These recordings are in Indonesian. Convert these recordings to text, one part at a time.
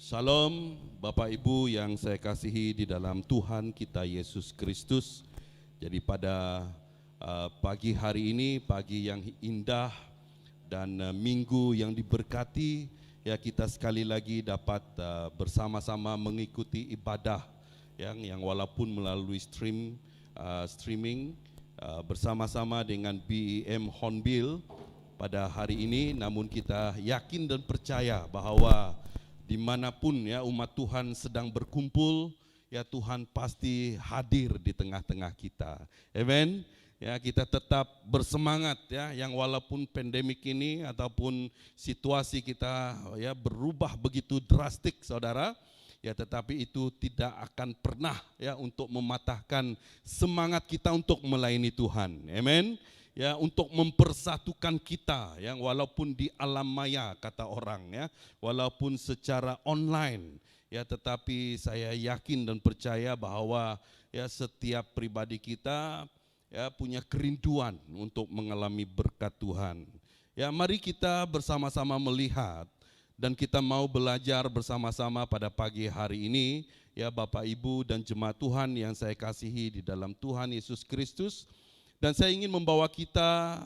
Salam Bapak Ibu yang saya kasihi di dalam Tuhan kita Yesus Kristus. Jadi pada pagi hari ini, pagi yang indah dan minggu yang diberkati, ya kita sekali lagi dapat bersama-sama mengikuti ibadah yang walaupun melalui streaming bersama-sama dengan BEM Hornbill pada hari ini, namun kita yakin dan percaya bahwa dimanapun ya umat Tuhan sedang berkumpul, ya Tuhan pasti hadir di tengah-tengah kita. Amen. Ya, kita tetap bersemangat ya, yang walaupun pandemik ini ataupun situasi kita ya berubah begitu drastik, saudara, ya tetapi itu tidak akan pernah ya untuk mematahkan semangat kita untuk melayani Tuhan. Amen. Ya, untuk mempersatukan kita yang walaupun di alam maya kata orang ya, walaupun secara online ya, tetapi saya yakin dan percaya bahwa ya setiap pribadi kita ya punya kerinduan untuk mengalami berkat Tuhan. Ya, mari kita bersama-sama melihat dan kita mau belajar bersama-sama pada pagi hari ini ya, Bapak Ibu dan jemaat Tuhan yang saya kasihi di dalam Tuhan Yesus Kristus. Dan saya ingin membawa kita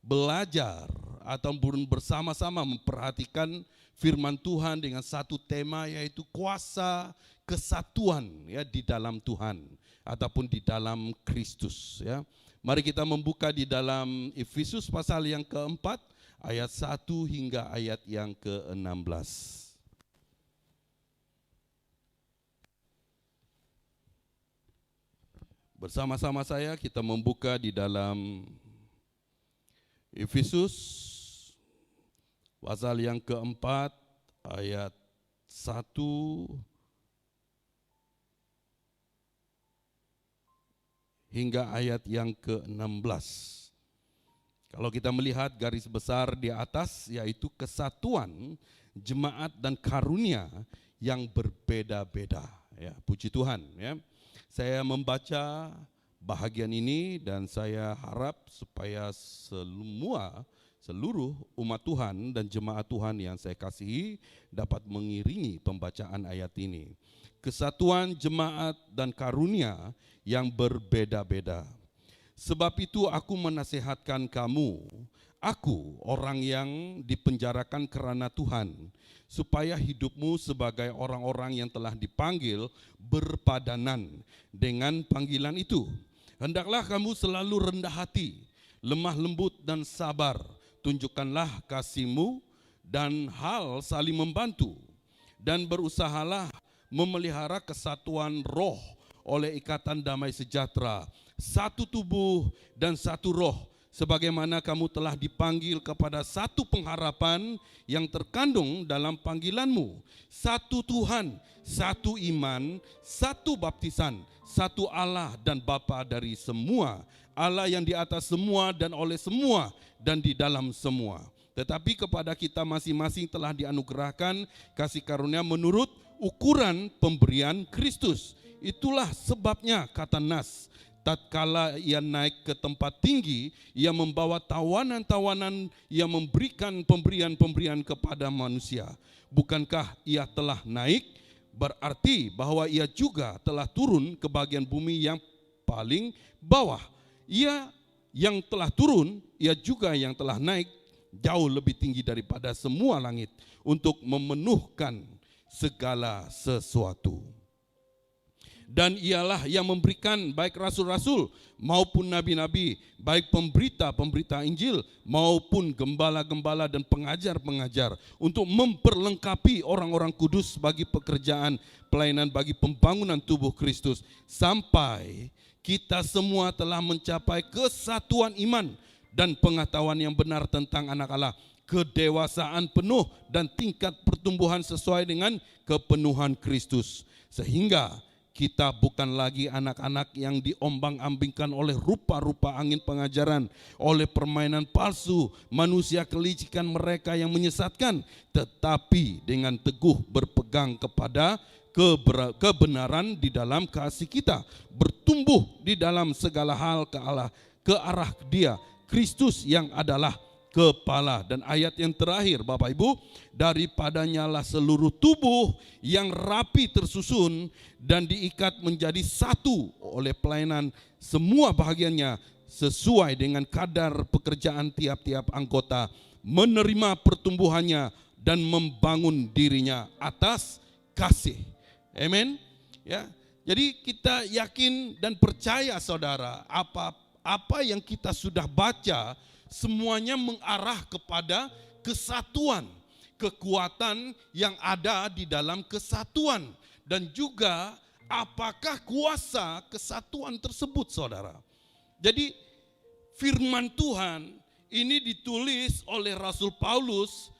belajar atau bersama-sama memperhatikan firman Tuhan dengan satu tema, yaitu kuasa kesatuan ya di dalam Tuhan ataupun di dalam Kristus ya. Mari kita membuka di dalam Efesus pasal yang keempat ayat 1 hingga ayat yang ke-16. Bersama-sama saya kita membuka di dalam Efesus pasal yang keempat ayat 1 hingga ayat yang ke-16. Kalau kita melihat garis besar di atas, yaitu kesatuan jemaat dan karunia yang berbeda-beda. Ya, puji Tuhan ya. Saya membaca bahagian ini dan saya harap supaya seluruh umat Tuhan dan jemaat Tuhan yang saya kasihi dapat mengiringi pembacaan ayat ini. Kesatuan jemaat dan karunia yang berbeda-beda. Sebab itu aku menasihatkan kamu, aku orang yang dipenjarakan karena Tuhan, supaya hidupmu sebagai orang-orang yang telah dipanggil berpadanan dengan panggilan itu. Hendaklah kamu selalu rendah hati, lemah lembut dan sabar. Tunjukkanlah kasihmu dan hal saling membantu. Dan berusahalah memelihara kesatuan roh oleh ikatan damai sejahtera. Satu tubuh dan satu roh, sebagaimana kamu telah dipanggil kepada satu pengharapan yang terkandung dalam panggilanmu. Satu Tuhan, satu iman, satu baptisan, satu Allah dan Bapa dari semua, Allah yang di atas semua dan oleh semua dan di dalam semua. Tetapi kepada kita masing-masing telah dianugerahkan kasih karunia menurut ukuran pemberian Kristus. Itulah sebabnya kata Nas, tatkala ia naik ke tempat tinggi, ia membawa tawanan-tawanan, ia memberikan pemberian-pemberian kepada manusia. Bukankah ia telah naik? Berarti bahwa ia juga telah turun ke bagian bumi yang paling bawah. Ia yang telah turun, ia juga yang telah naik jauh lebih tinggi daripada semua langit untuk memenuhkan segala sesuatu. Dan ialah yang memberikan baik rasul-rasul maupun nabi-nabi, baik pemberita-pemberita Injil maupun gembala-gembala dan pengajar-pengajar, untuk memperlengkapi orang-orang kudus bagi pekerjaan pelayanan bagi pembangunan tubuh Kristus, sampai kita semua telah mencapai kesatuan iman dan pengetahuan yang benar tentang anak Allah, kedewasaan penuh dan tingkat pertumbuhan sesuai dengan kepenuhan Kristus, sehingga kita bukan lagi anak-anak yang diombang-ambingkan oleh rupa-rupa angin pengajaran, oleh permainan palsu, manusia kelicikan mereka yang menyesatkan, tetapi dengan teguh berpegang kepada kebenaran di dalam kasih kita, bertumbuh di dalam segala hal ke arah Dia, Kristus yang adalah kepala. Dan ayat yang terakhir Bapak Ibu, daripadanya lah seluruh tubuh yang rapi tersusun dan diikat menjadi satu oleh pelayanan semua bahagiannya sesuai dengan kadar pekerjaan tiap-tiap anggota, menerima pertumbuhannya dan membangun dirinya atas kasih. Amin. Ya. Jadi kita yakin dan percaya saudara, apa yang kita sudah baca semuanya mengarah kepada kesatuan, kekuatan yang ada di dalam kesatuan, dan juga apakah kuasa kesatuan tersebut saudara. Jadi firman Tuhan ini ditulis oleh Rasul Paulus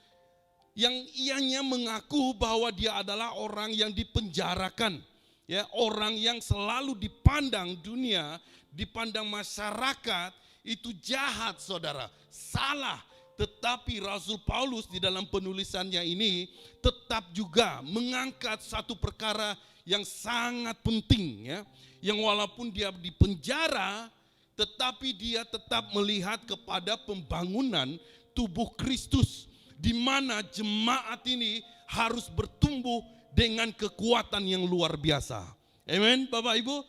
yang ianya mengaku bahwa dia adalah orang yang dipenjarakan. Ya, orang yang selalu dipandang dunia, dipandang masyarakat itu jahat saudara, salah. Tetapi Rasul Paulus di dalam penulisannya ini tetap juga mengangkat satu perkara yang sangat penting ya, yang walaupun dia di penjara tetapi dia tetap melihat kepada pembangunan tubuh Kristus, di mana jemaat ini harus bertumbuh dengan kekuatan yang luar biasa. Amin Bapak Ibu,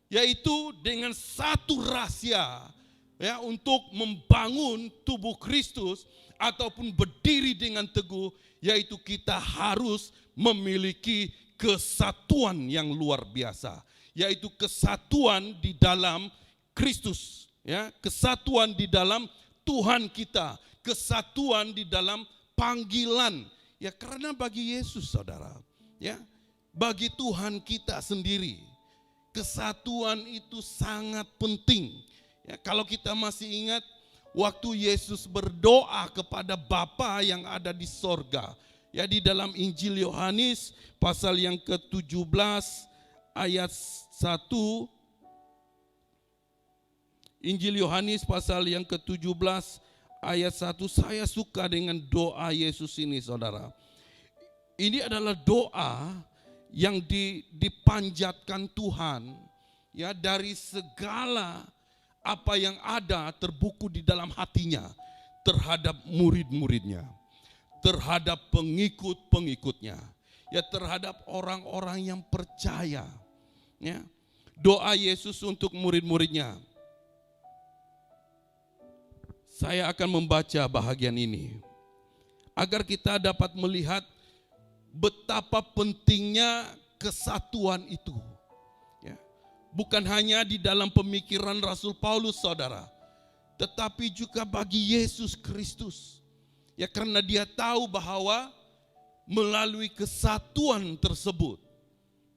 yaitu dengan satu rahasia ya, untuk membangun tubuh Kristus ataupun berdiri dengan teguh, yaitu kita harus memiliki kesatuan yang luar biasa, yaitu kesatuan di dalam Kristus ya, kesatuan di dalam Tuhan kita, kesatuan di dalam panggilan ya, karena bagi Yesus saudara ya, bagi Tuhan kita sendiri kesatuan itu sangat penting ya. Kalau kita masih ingat waktu Yesus berdoa kepada Bapa yang ada di sorga ya, di dalam Injil Yohanes pasal yang ke-17 ayat 1, Injil Yohanes pasal yang ke-17 ayat 1, saya suka dengan doa Yesus ini saudara. Ini adalah doa yang dipanjatkan Tuhan ya, dari segala apa yang ada terbuku di dalam hatinya terhadap murid-muridnya, terhadap pengikut-pengikutnya ya, terhadap orang-orang yang percaya ya. Doa Yesus untuk murid-muridnya. Saya akan membaca bahagian ini agar kita dapat melihat betapa pentingnya kesatuan itu ya. Bukan hanya di dalam pemikiran Rasul Paulus saudara, tetapi juga bagi Yesus Kristus ya, karena dia tahu bahwa melalui kesatuan tersebut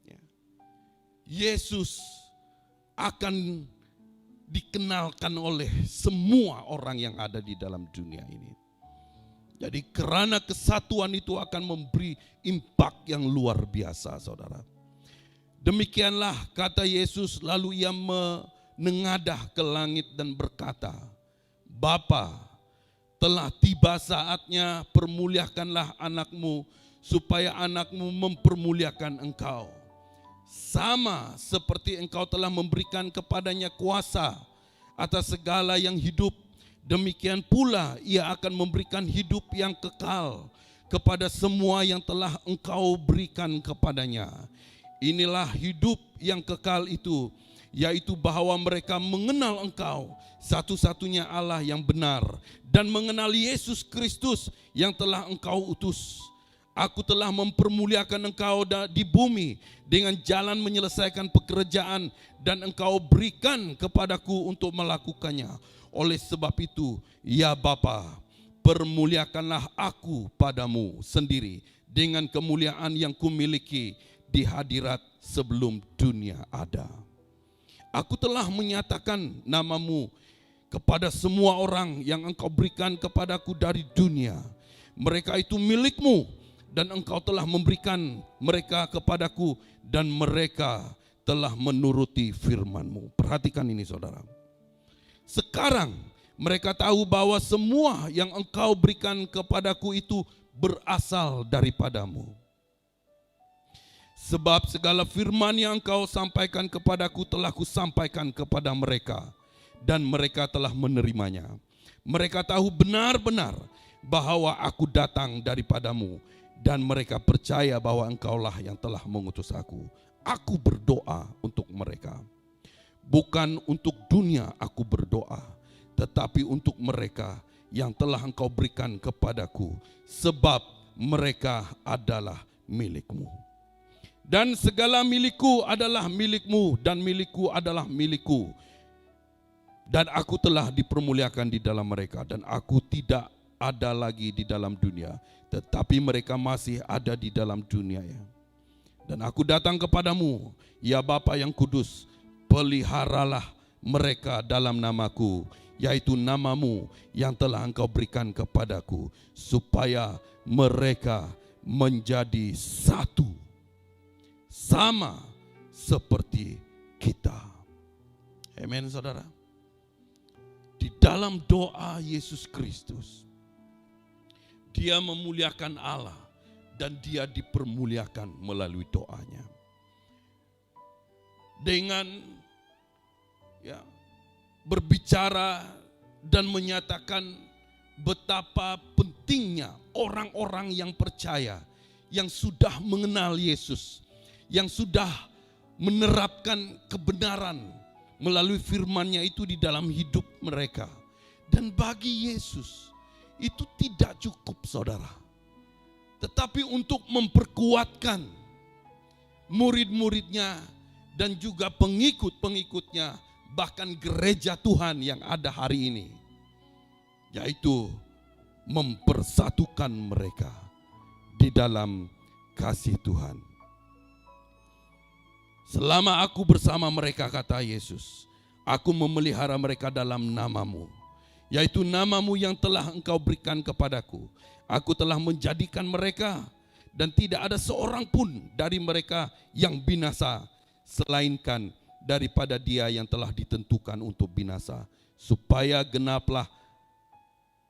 ya, Yesus akan dikenalkan oleh semua orang yang ada di dalam dunia ini. Jadi karena kesatuan itu akan memberi impak yang luar biasa saudara. Demikianlah kata Yesus, lalu ia menengadah ke langit dan berkata, Bapa, telah tiba saatnya, permuliakanlah anakmu supaya anakmu mempermuliakan engkau. Sama seperti engkau telah memberikan kepadanya kuasa atas segala yang hidup, demikian pula ia akan memberikan hidup yang kekal kepada semua yang telah engkau berikan kepadanya. Inilah hidup yang kekal itu, yaitu bahwa mereka mengenal engkau satu-satunya Allah yang benar, dan mengenal Yesus Kristus yang telah engkau utus. Aku telah mempermuliakan engkau di bumi dengan jalan menyelesaikan pekerjaan, dan engkau berikan kepadaku untuk melakukannya. Oleh sebab itu, ya Bapa, permuliakanlah aku padamu sendiri dengan kemuliaan yang kumiliki di hadirat sebelum dunia ada. Aku telah menyatakan namamu kepada semua orang yang engkau berikan kepadaku dari dunia. Mereka itu milikmu, dan engkau telah memberikan mereka kepadaku, dan mereka telah menuruti firman-Mu. Perhatikan ini saudara. Sekarang mereka tahu bahwa semua yang engkau berikan kepadaku itu berasal daripadamu. Sebab segala firman yang engkau sampaikan kepadaku telah kusampaikan kepada mereka, dan mereka telah menerimanya. Mereka tahu benar-benar bahwa aku datang daripadamu, dan mereka percaya bahwa engkaulah yang telah mengutus aku. Aku berdoa untuk mereka. Bukan untuk dunia aku berdoa, tetapi untuk mereka yang telah engkau berikan kepadaku, sebab mereka adalah milikmu. Dan segala milikku adalah milikmu, dan milikku adalah milikku. Dan aku telah dipermuliakan di dalam mereka, dan aku tidak ada lagi di dalam dunia, tetapi mereka masih ada di dalam dunia ya. Dan aku datang kepadamu, ya Bapa yang kudus, peliharalah mereka dalam namaku, yaitu namamu yang telah engkau berikan kepadaku, supaya mereka menjadi satu, sama seperti kita. Amin, saudara. Di dalam doa Yesus Kristus, dia memuliakan Allah dan dia dipermuliakan melalui doanya. Dengan berbicara dan menyatakan betapa pentingnya orang-orang yang percaya, yang sudah mengenal Yesus, yang sudah menerapkan kebenaran melalui firman-Nya itu di dalam hidup mereka. Dan bagi Yesus itu tidak cukup, saudara, tetapi untuk memperkuatkan murid-muridnya dan juga pengikut-pengikutnya, bahkan gereja Tuhan yang ada hari ini, yaitu mempersatukan mereka di dalam kasih Tuhan. Selama aku bersama mereka, kata Yesus, aku memelihara mereka dalam namamu, yaitu namamu yang telah engkau berikan kepadaku. Aku telah menjadikan mereka, dan tidak ada seorang pun dari mereka yang binasa, selainkan daripada dia yang telah ditentukan untuk binasa, supaya genaplah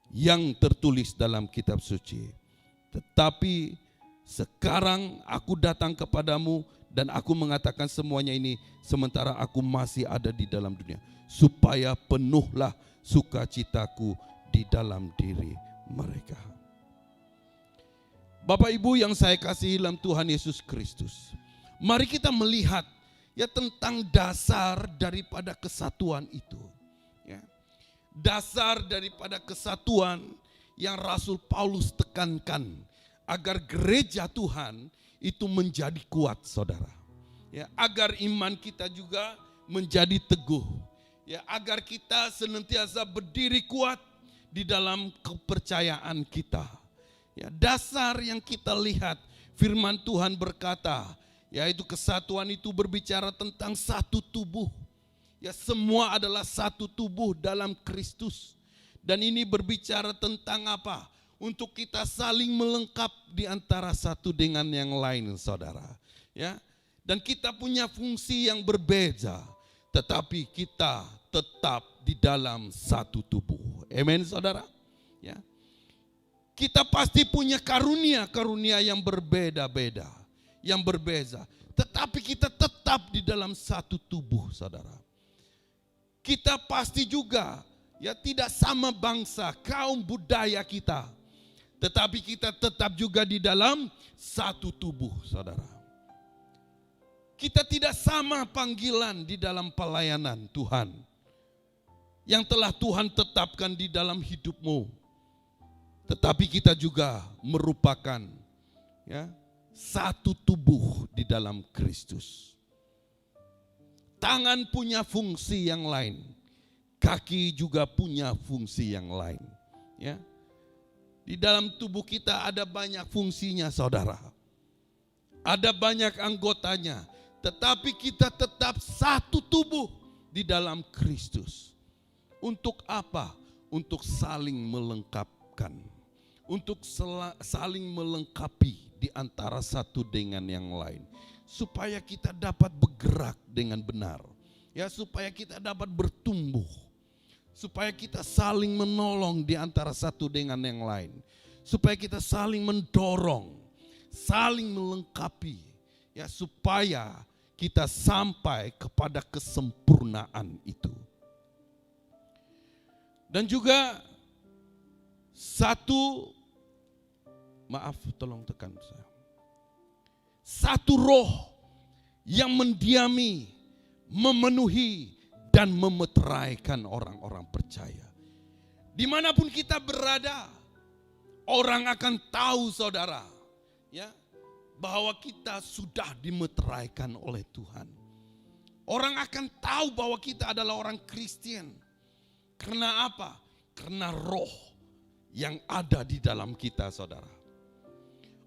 yang tertulis dalam kitab suci. Tetapi sekarang aku datang kepadamu, dan aku mengatakan semuanya ini sementara aku masih ada di dalam dunia, supaya penuhlah sukacitaku di dalam diri mereka. Bapak Ibu yang saya kasihi dalam Tuhan Yesus Kristus, mari kita melihat tentang dasar daripada kesatuan itu. Dasar daripada kesatuan yang Rasul Paulus tekankan agar gereja Tuhan itu menjadi kuat, saudara. Agar iman kita juga menjadi teguh. Agar kita senantiasa berdiri kuat di dalam kepercayaan kita. Dasar yang kita lihat, firman Tuhan berkata, yaitu kesatuan itu berbicara tentang satu tubuh. Semua adalah satu tubuh dalam Kristus. Dan ini berbicara tentang apa? Untuk kita saling melengkap di antara satu dengan yang lain, saudara. Dan kita punya fungsi yang berbeda, tetapi kita tetap di dalam satu tubuh. Amin, saudara. Kita pasti punya karunia-karunia yang berbeda-beda, yang berbeza, tetapi kita tetap di dalam satu tubuh, saudara. Kita pasti juga tidak sama bangsa, kaum, budaya kita, tetapi kita tetap juga di dalam satu tubuh, saudara. Kita tidak sama panggilan di dalam pelayanan Tuhan yang telah Tuhan tetapkan di dalam hidupmu, tetapi kita juga merupakan satu tubuh di dalam Kristus. Tangan punya fungsi yang lain, kaki juga punya fungsi yang lain. Di dalam tubuh kita ada banyak fungsinya, saudara. Ada banyak anggotanya, tetapi kita tetap satu tubuh di dalam Kristus. Untuk apa? Untuk saling melengkapkan. Untuk saling melengkapi di antara satu dengan yang lain. Supaya kita dapat bergerak dengan benar. Supaya kita dapat bertumbuh. Supaya kita saling menolong di antara satu dengan yang lain. Supaya kita saling mendorong, saling melengkapi. Supaya kita sampai kepada kesempurnaan itu. Dan juga tolong tekan saya. Satu roh yang mendiami, memenuhi, dan memeteraikan orang-orang percaya. Dimanapun kita berada, orang akan tahu saudara, ya, bahwa kita sudah dimeteraikan oleh Tuhan. Orang akan tahu bahwa kita adalah orang Kristen. Karena apa? Karena roh yang ada di dalam kita, saudara.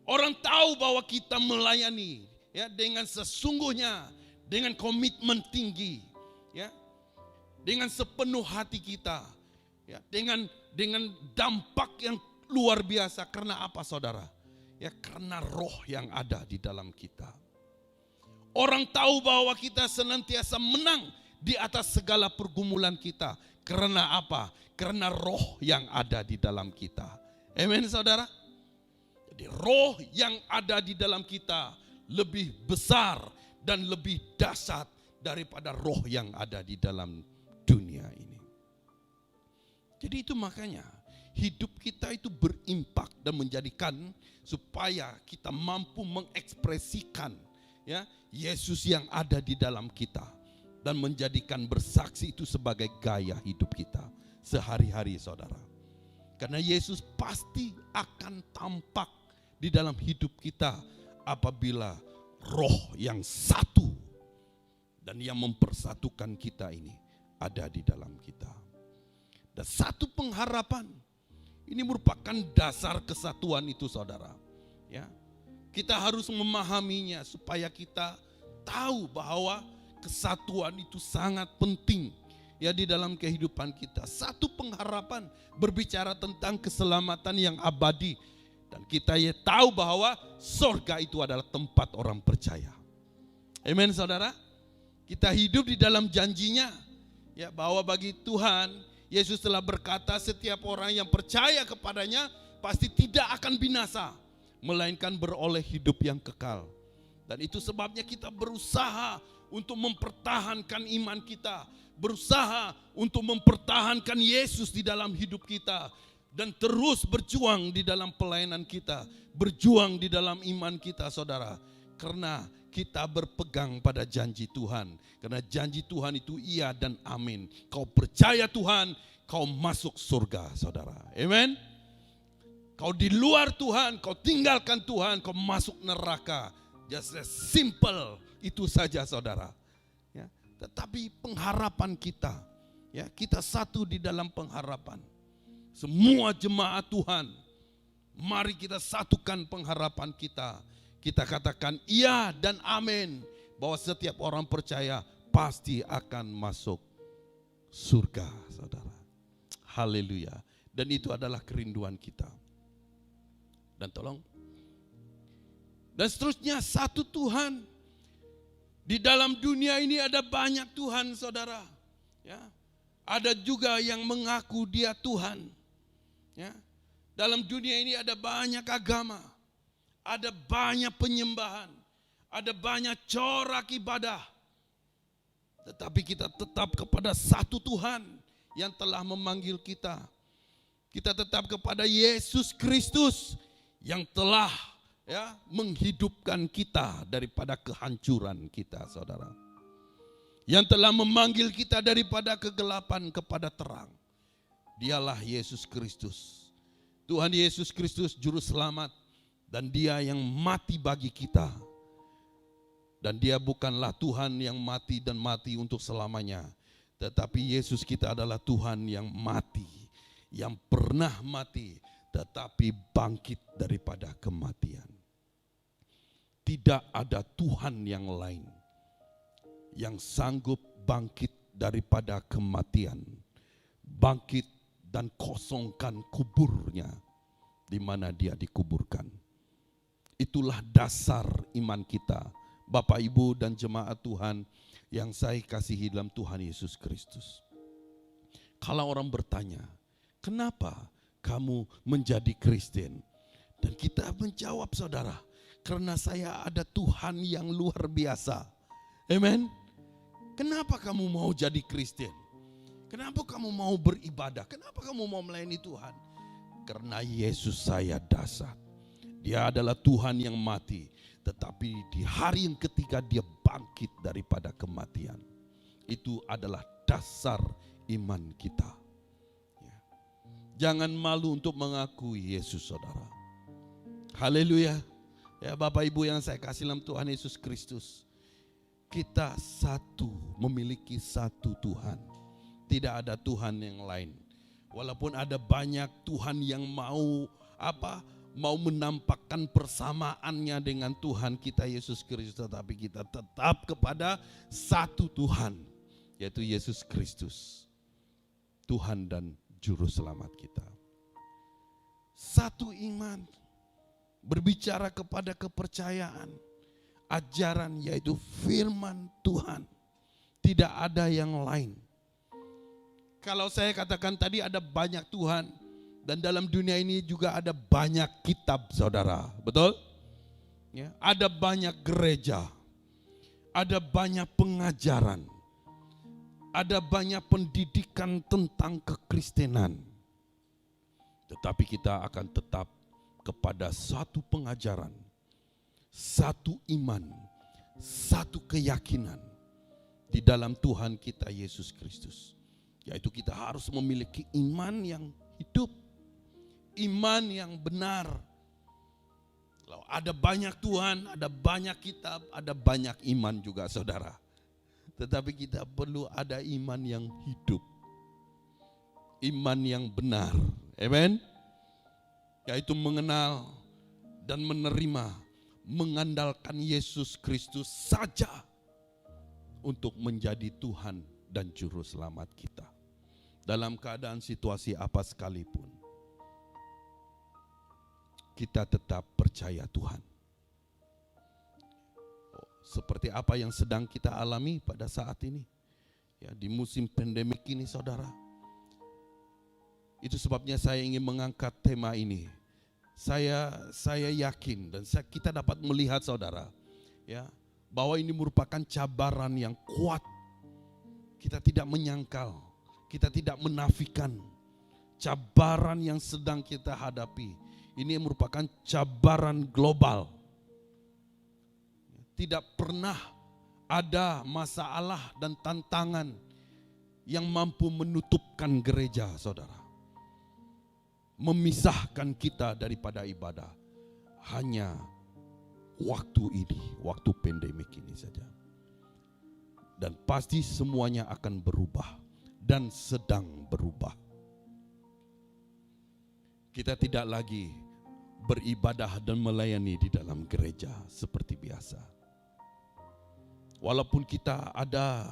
Orang tahu bahwa kita melayani, ya, dengan sesungguhnya, dengan komitmen tinggi, ya, dengan sepenuh hati kita, ya, dengan dampak yang luar biasa. Karena apa, saudara? Ya, karena roh yang ada di dalam kita. Orang tahu bahwa kita senantiasa menang di atas segala pergumulan kita. Karena apa? Karena roh yang ada di dalam kita. Amin, saudara. Jadi roh yang ada di dalam kita lebih besar dan lebih dahsyat daripada roh yang ada di dalam dunia ini. Jadi itu makanya hidup kita itu berimpak dan menjadikan supaya kita mampu mengekspresikan, ya, Yesus yang ada di dalam kita dan menjadikan bersaksi itu sebagai gaya hidup kita sehari-hari, saudara. Karena Yesus pasti akan tampak di dalam hidup kita apabila roh yang satu dan yang mempersatukan kita ini ada di dalam kita. Dan satu pengharapan ini merupakan dasar kesatuan itu, saudara. Ya, kita harus memahaminya supaya kita tahu bahwa kesatuan itu sangat penting, ya, di dalam kehidupan kita. Satu pengharapan berbicara tentang keselamatan yang abadi. Dan kita ya tahu bahwa surga itu adalah tempat orang percaya. Amin, saudara. Kita hidup di dalam janjinya, ya, bahwa bagi Tuhan, Yesus telah berkata setiap orang yang percaya kepadanya pasti tidak akan binasa, melainkan beroleh hidup yang kekal. Dan itu sebabnya kita berusaha untuk mempertahankan iman kita, berusaha untuk mempertahankan Yesus di dalam hidup kita, dan terus berjuang di dalam pelayanan kita, berjuang di dalam iman kita, saudara. Karena kita berpegang pada janji Tuhan. Karena janji Tuhan itu iya dan amin. Kau percaya Tuhan, kau masuk surga, saudara. Amen. Kau di luar Tuhan, kau tinggalkan Tuhan, kau masuk neraka. Just as simple itu saja, saudara. Ya, tetapi pengharapan kita, ya, kita satu di dalam pengharapan. Semua jemaat Tuhan, mari kita satukan pengharapan kita. Kita katakan iya dan amin, bahwa setiap orang percaya pasti akan masuk surga, saudara. Haleluya. Dan itu adalah kerinduan kita. Dan tolong, dan seterusnya, satu Tuhan. Di dalam dunia ini ada banyak Tuhan, saudara. Ya, ada juga yang mengaku dia Tuhan. Ya, dalam dunia ini ada banyak agama, ada banyak penyembahan, ada banyak corak ibadah. Tetapi kita tetap kepada satu Tuhan yang telah memanggil kita. Kita tetap kepada Yesus Kristus yang telah, ya, menghidupkan kita daripada kehancuran kita, saudara. Yang telah memanggil kita daripada kegelapan kepada terang. Dialah Yesus Kristus. Tuhan Yesus Kristus juru selamat, dan dia yang mati bagi kita. Dan dia bukanlah Tuhan yang mati dan mati untuk selamanya. Tetapi Yesus kita adalah Tuhan yang mati, yang pernah mati, tetapi bangkit daripada kematian. Tidak ada Tuhan yang lain yang sanggup bangkit daripada kematian, bangkit dan kosongkan kuburnya di mana dia dikuburkan. Itulah dasar iman kita, Bapak, Ibu, dan jemaat Tuhan yang saya kasihi dalam Tuhan Yesus Kristus. Kalau orang bertanya, kenapa kamu menjadi Kristen? Dan kita menjawab, saudara, karena saya ada Tuhan yang luar biasa. Amen. Kenapa kamu mau jadi Kristen? Kenapa kamu mau beribadah? Kenapa kamu mau melayani Tuhan? Karena Yesus saya dasar. Dia adalah Tuhan yang mati, tetapi di hari yang ketiga dia bangkit daripada kematian. Itu adalah dasar iman kita. Ya. Jangan malu untuk mengakui Yesus, saudara. Haleluya. Ya, Bapak Ibu yang saya kasih dalam Tuhan Yesus Kristus. Kita satu, memiliki satu Tuhan. Tidak ada Tuhan yang lain. Walaupun ada banyak Tuhan yang mau menampakkan persamaannya dengan Tuhan kita Yesus Kristus, tetapi kita tetap kepada satu Tuhan, yaitu Yesus Kristus, Tuhan dan Juru Selamat kita. Satu iman, berbicara kepada kepercayaan, ajaran yaitu firman Tuhan. Tidak ada yang lain. Kalau saya katakan tadi ada banyak Tuhan, dan dalam dunia ini juga ada banyak kitab, saudara. Betul? Ya, ada banyak gereja, ada banyak pengajaran, ada banyak pendidikan tentang kekristenan. Tetapi kita akan tetap kepada satu pengajaran, satu iman, satu keyakinan di dalam Tuhan kita Yesus Kristus. Yaitu kita harus memiliki iman yang hidup, iman yang benar. Ada banyak Tuhan, ada banyak kitab, ada banyak iman juga, saudara. Tetapi kita perlu ada iman yang hidup, iman yang benar. Amen. Yaitu mengenal dan menerima, mengandalkan Yesus Kristus saja untuk menjadi Tuhan dan Juru Selamat kita. Dalam keadaan situasi apa sekalipun, kita tetap percaya Tuhan. Seperti apa yang sedang kita alami pada saat ini, ya, di musim pandemik ini, saudara. Itu sebabnya saya ingin mengangkat tema ini. Saya yakin dan kita dapat melihat, saudara, ya, bahwa ini merupakan cabaran yang kuat. Kita tidak menyangkal, kita tidak menafikan cabaran yang sedang kita hadapi. Ini merupakan cabaran global. Tidak pernah ada masalah dan tantangan yang mampu menutupkan gereja, saudara. Memisahkan kita daripada ibadah. Hanya waktu ini, waktu pandemik ini saja. Dan pasti semuanya akan berubah dan sedang berubah. Kita tidak lagi beribadah dan melayani di dalam gereja seperti biasa. Walaupun kita ada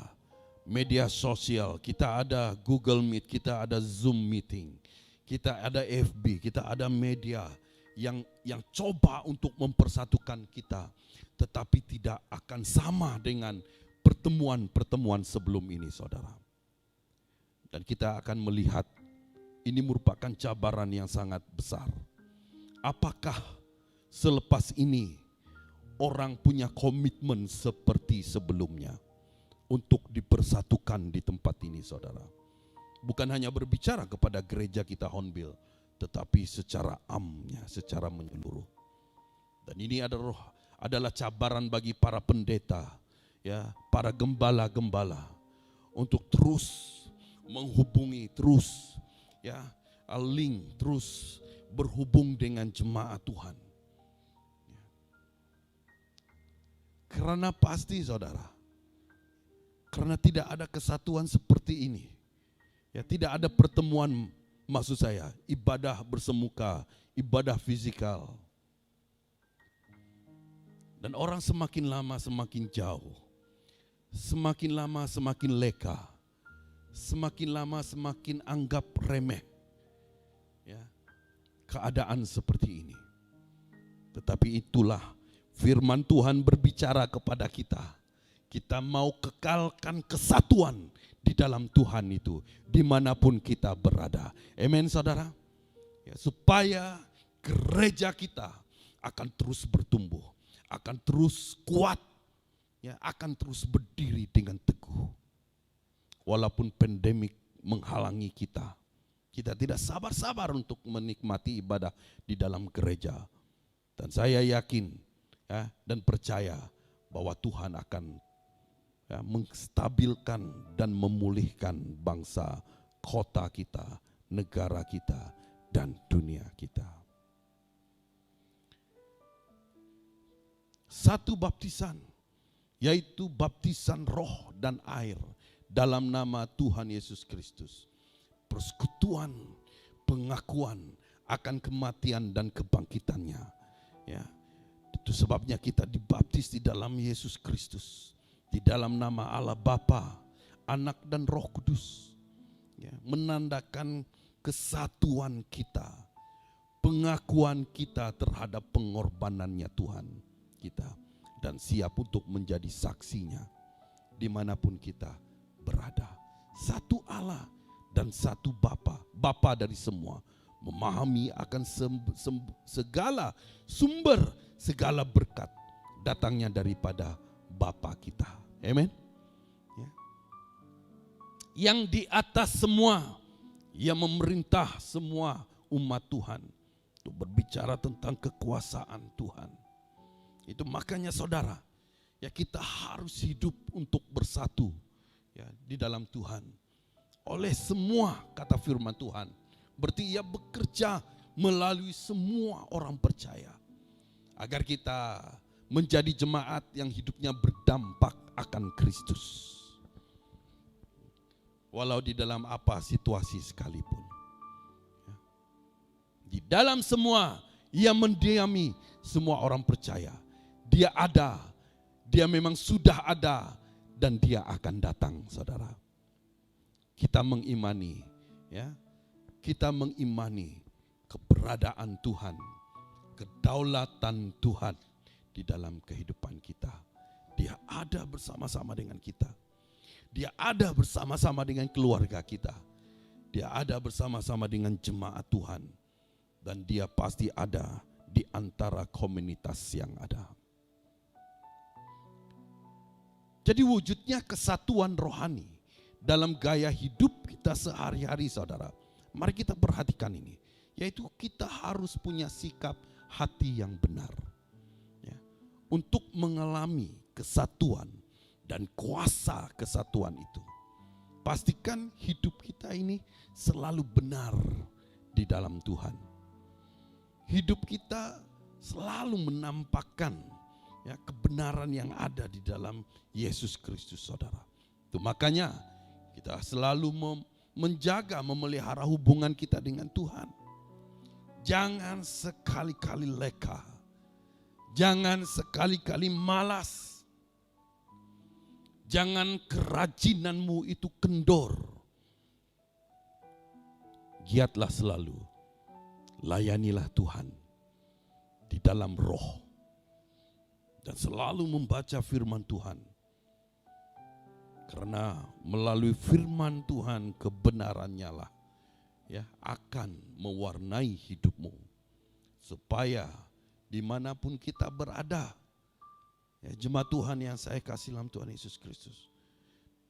media sosial, kita ada Google Meet, kita ada Zoom meeting, kita ada FB, kita ada media yang coba untuk mempersatukan kita, tetapi tidak akan sama dengan pertemuan-pertemuan sebelum ini, saudara. Dan kita akan melihat ini merupakan cabaran yang sangat besar. Apakah selepas ini orang punya komitmen seperti sebelumnya untuk dipersatukan di tempat ini, saudara? Bukan hanya berbicara kepada gereja kita Hornbill, tetapi secara amnya, secara menyeluruh. Dan ini adalah cabaran bagi para pendeta, ya, para gembala-gembala, untuk terus menghubungi, terus, ya, link, terus berhubung dengan jemaat Tuhan. Karena pasti, saudara, karena tidak ada kesatuan seperti ini, ya, tidak ada pertemuan, maksud saya ibadah bersemuka, ibadah fisikal. Dan orang semakin lama semakin jauh, semakin lama semakin leka, semakin lama semakin anggap remeh, ya, keadaan seperti ini. Tetapi itulah firman Tuhan berbicara kepada kita. Kita mau kekalkan kesatuan di dalam Tuhan itu, dimanapun kita berada. Amin, saudara. Ya, supaya gereja kita akan terus bertumbuh, akan terus kuat, ya, akan terus berdiri dengan teguh. Walaupun pandemik menghalangi kita. Kita tidak sabar-sabar untuk menikmati ibadah di dalam gereja. Dan saya yakin dan percaya bahwa Tuhan akan menstabilkan dan memulihkan bangsa, kota kita, negara kita, dan dunia kita. Satu baptisan, yaitu baptisan roh dan air dalam nama Tuhan Yesus Kristus. Persekutuan, pengakuan akan kematian dan kebangkitannya. Ya, itu sebabnya kita dibaptis di dalam Yesus Kristus, di dalam nama Allah Bapa, Anak dan Roh Kudus. Ya, menandakan kesatuan kita, pengakuan kita terhadap pengorbanannya Tuhan kita, dan siap untuk menjadi saksinya dimanapun kita berada. Satu Allah dan satu Bapa dari semua, memahami akan segala sumber, segala berkat datangnya daripada Bapa kita. Amen. Ya. Yang di atas semua, yang memerintah semua umat Tuhan. Itu berbicara tentang kekuasaan Tuhan. Itu makanya saudara, ya kita harus hidup untuk bersatu ya di dalam Tuhan. Oleh semua, kata firman Tuhan, berarti ia bekerja melalui semua orang percaya, agar kita menjadi jemaat yang hidupnya berdampak akan Kristus, walau di dalam apa situasi sekalipun. Di dalam semua ia mendiami semua orang percaya. Dia ada, dia memang sudah ada, dan dia akan datang, saudara. Kita mengimani, ya, kita mengimani keberadaan Tuhan, kedaulatan Tuhan di dalam kehidupan kita. Dia ada bersama-sama dengan kita. Dia ada bersama-sama dengan keluarga kita. Dia ada bersama-sama dengan jemaat Tuhan. Dan dia pasti ada di antara komunitas yang ada. Jadi wujudnya kesatuan rohani dalam gaya hidup kita sehari-hari, saudara. Mari kita perhatikan ini, yaitu kita harus punya sikap hati yang benar ya, untuk mengalami kesatuan dan kuasa kesatuan itu. Pastikan hidup kita ini selalu benar di dalam Tuhan. Hidup kita selalu menampakkan ya kebenaran yang ada di dalam Yesus Kristus, saudara. Itu makanya kita selalu menjaga, memelihara hubungan kita dengan Tuhan. Jangan sekali-kali leka. Jangan sekali-kali malas. Jangan kerajinanmu itu kendor. Giatlah selalu. Layanilah Tuhan di dalam roh. Dan selalu membaca firman Tuhan. Karena melalui firman Tuhan kebenarannya lah ya akan mewarnai hidupmu. Supaya dimanapun kita berada, ya, jemaat Tuhan yang saya kasih dalam Tuhan Yesus Kristus.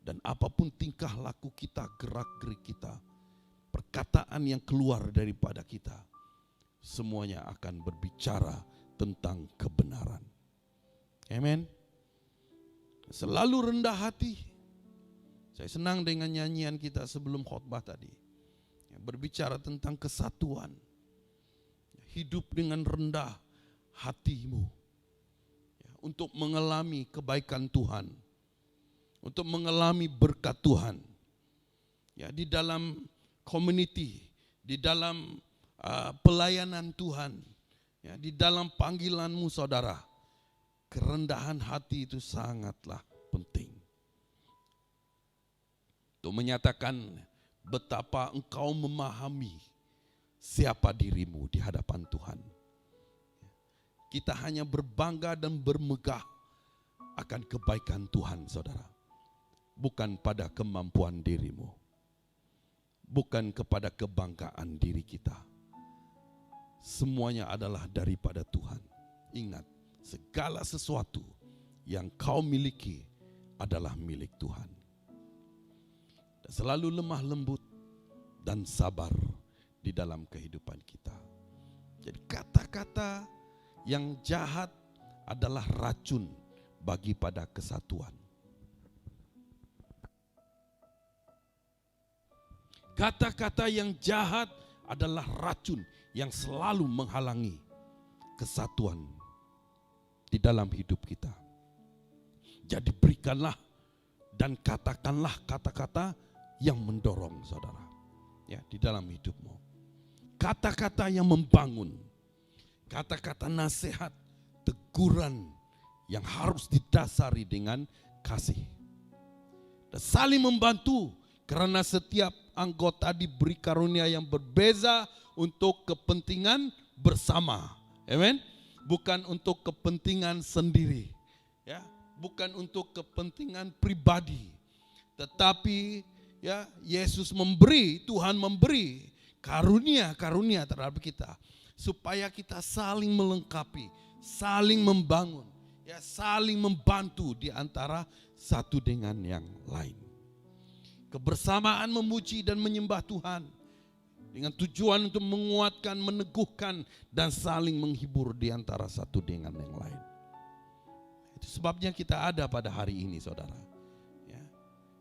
Dan apapun tingkah laku kita, gerak-gerik kita, perkataan yang keluar daripada kita, semuanya akan berbicara tentang kebenaran. Amen. Selalu rendah hati. Saya senang dengan nyanyian kita sebelum khotbah tadi. Berbicara tentang kesatuan. Hidup dengan rendah hatimu. Untuk mengalami kebaikan Tuhan. Untuk mengalami berkat Tuhan. Ya, di dalam community. Di dalam pelayanan Tuhan. Ya, di dalam panggilanmu, saudara. Kerendahan hati itu sangatlah penting. Untuk menyatakan betapa engkau memahami siapa dirimu di hadapan Tuhan. Kita hanya berbangga dan bermegah akan kebaikan Tuhan, saudara. Bukan pada kemampuan dirimu. Bukan kepada kebanggaan diri kita. Semuanya adalah daripada Tuhan. Ingat, segala sesuatu yang kau miliki adalah milik Tuhan. selalu lemah lembut dan sabar di dalam kehidupan kita. Jadi kata-kata yang jahat adalah racun bagi pada kesatuan. Kata-kata yang jahat adalah racun yang selalu menghalangi kesatuan di dalam hidup kita. Jadi berikanlah dan katakanlah kata-kata yang mendorong saudara ya di dalam hidupmu. Kata-kata yang membangun, kata-kata nasihat, teguran yang harus didasari dengan kasih. Dan saling membantu karena setiap anggota diberi karunia yang berbeza untuk kepentingan bersama. Amen. Bukan untuk kepentingan sendiri. Ya, bukan untuk kepentingan pribadi. Tetapi ya Yesus memberi, Tuhan memberi karunia-karunia terhadap kita supaya kita saling melengkapi, saling membangun, ya saling membantu di antara satu dengan yang lain. Kebersamaan memuji dan menyembah Tuhan dengan tujuan untuk menguatkan, meneguhkan dan saling menghibur di antara satu dengan yang lain. Itu sebabnya kita ada pada hari ini, saudara. Ya.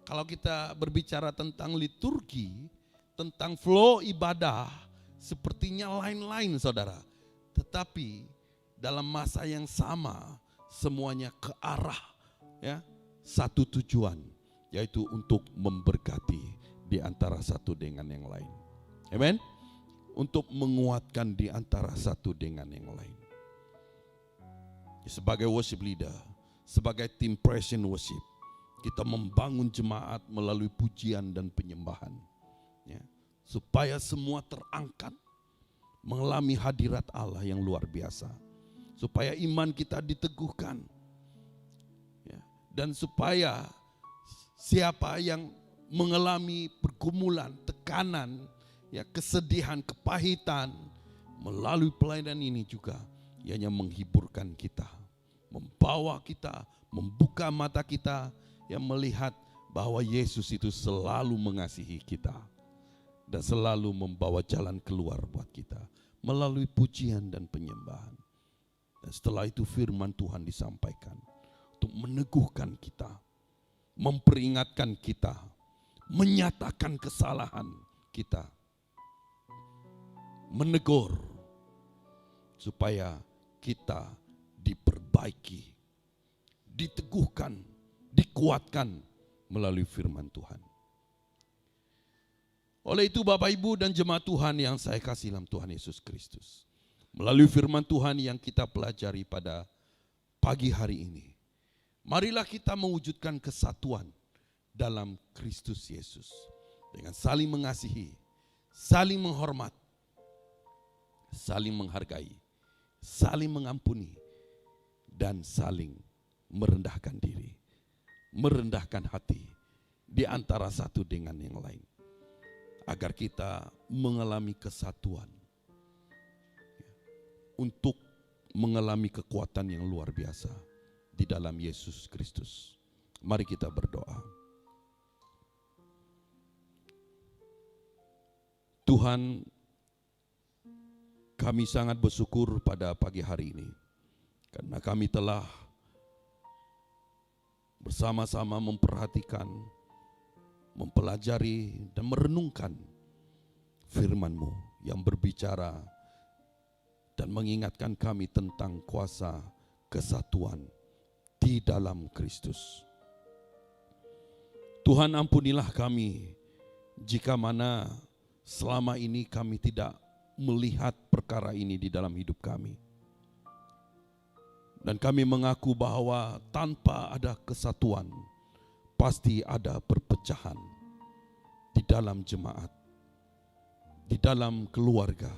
Kalau kita berbicara tentang liturgi, tentang flow ibadah, sepertinya lain-lain, saudara. Tetapi dalam masa yang sama, semuanya ke arah ya satu tujuan, yaitu untuk memberkati di antara satu dengan yang lain. Amen. Untuk menguatkan di antara satu dengan yang lain. Sebagai worship leader, sebagai tim praise and worship, kita membangun jemaat melalui pujian dan penyembahan. Ya, supaya semua terangkat mengalami hadirat Allah yang luar biasa. Supaya iman kita diteguhkan. Ya, dan supaya siapa yang mengalami pergumulan, tekanan, ya kesedihan, kepahitan, melalui pelayanan ini juga ianya menghiburkan kita, membawa kita, membuka mata kita, yang melihat bahwa Yesus itu selalu mengasihi kita dan selalu membawa jalan keluar buat kita melalui pujian dan penyembahan. Dan setelah itu firman Tuhan disampaikan untuk meneguhkan kita, memperingatkan kita, menyatakan kesalahan kita, menegur supaya kita diperbaiki, diteguhkan, dikuatkan melalui firman Tuhan. Oleh itu Bapak Ibu dan jemaat Tuhan yang saya kasih dalam Tuhan Yesus Kristus, melalui firman Tuhan yang kita pelajari pada pagi hari ini, marilah kita mewujudkan kesatuan dalam Kristus Yesus dengan saling mengasihi, saling menghormat, saling menghargai, saling mengampuni, dan saling merendahkan diri, merendahkan hati di antara satu dengan yang lain, agar kita mengalami kesatuan untuk mengalami kekuatan yang luar biasa di dalam Yesus Kristus. Mari kita berdoa. Tuhan, kami sangat bersyukur pada pagi hari ini karena kami telah bersama-sama memperhatikan, mempelajari dan merenungkan firman-Mu yang berbicara dan mengingatkan kami tentang kuasa kesatuan di dalam Kristus. Tuhan, ampunilah kami jika mana selama ini kami tidak melihat perkara ini di dalam hidup kami. Dan kami mengaku bahwa tanpa ada kesatuan, pasti ada perpecahan di dalam jemaat, di dalam keluarga,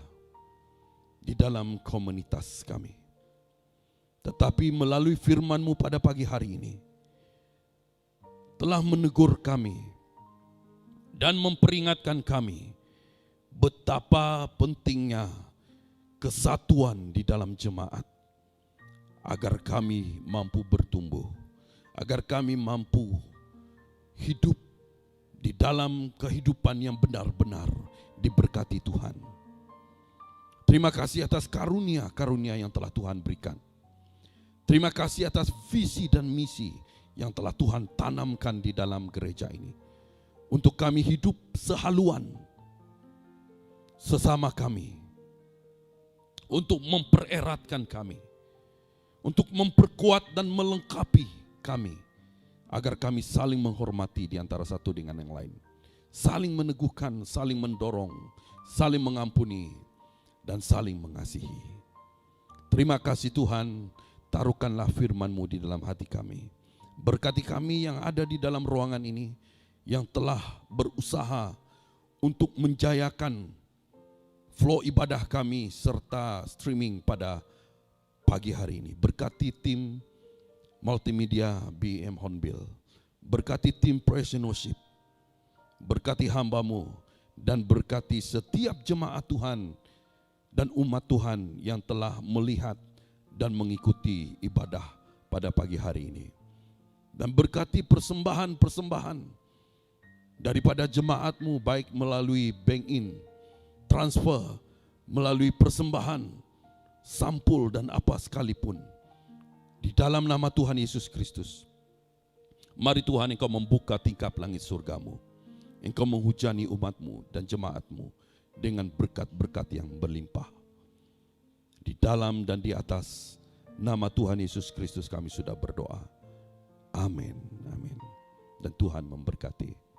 di dalam komunitas kami. Tetapi melalui firman-Mu pada pagi hari ini, telah menegur kami dan memperingatkan kami betapa pentingnya kesatuan di dalam jemaat, agar kami mampu bertumbuh, agar kami mampu hidup di dalam kehidupan yang benar-benar diberkati Tuhan. Terima kasih atas karunia-karunia yang telah Tuhan berikan. Terima kasih atas visi dan misi yang telah Tuhan tanamkan di dalam gereja ini. Untuk kami hidup sehaluan sesama kami. Untuk mempereratkan kami. Untuk memperkuat dan melengkapi kami. Agar kami saling menghormati di antara satu dengan yang lain. Saling meneguhkan, saling mendorong, saling mengampuni, dan saling mengasihi. Terima kasih Tuhan, taruhkanlah firman-Mu di dalam hati kami. Berkati kami yang ada di dalam ruangan ini, yang telah berusaha untuk menjayakan flow ibadah kami serta streaming pada pagi hari ini. Berkati tim multimedia BM Hornbill, berkati tim Praise and Worship, berkati hamba-Mu, dan berkati setiap jemaat Tuhan dan umat Tuhan yang telah melihat dan mengikuti ibadah pada pagi hari ini. Dan berkati persembahan-persembahan daripada jemaat-Mu, baik melalui bank in, transfer, melalui persembahan, sampul dan apa sekalipun. Di dalam nama Tuhan Yesus Kristus, mari Tuhan Engkau membuka tingkap langit surga-Mu. Engkau menghujani umat-Mu dan jemaat-Mu dengan berkat-berkat yang berlimpah. Di dalam dan di atas nama Tuhan Yesus Kristus kami sudah berdoa. Amin. Amin. Dan Tuhan memberkati.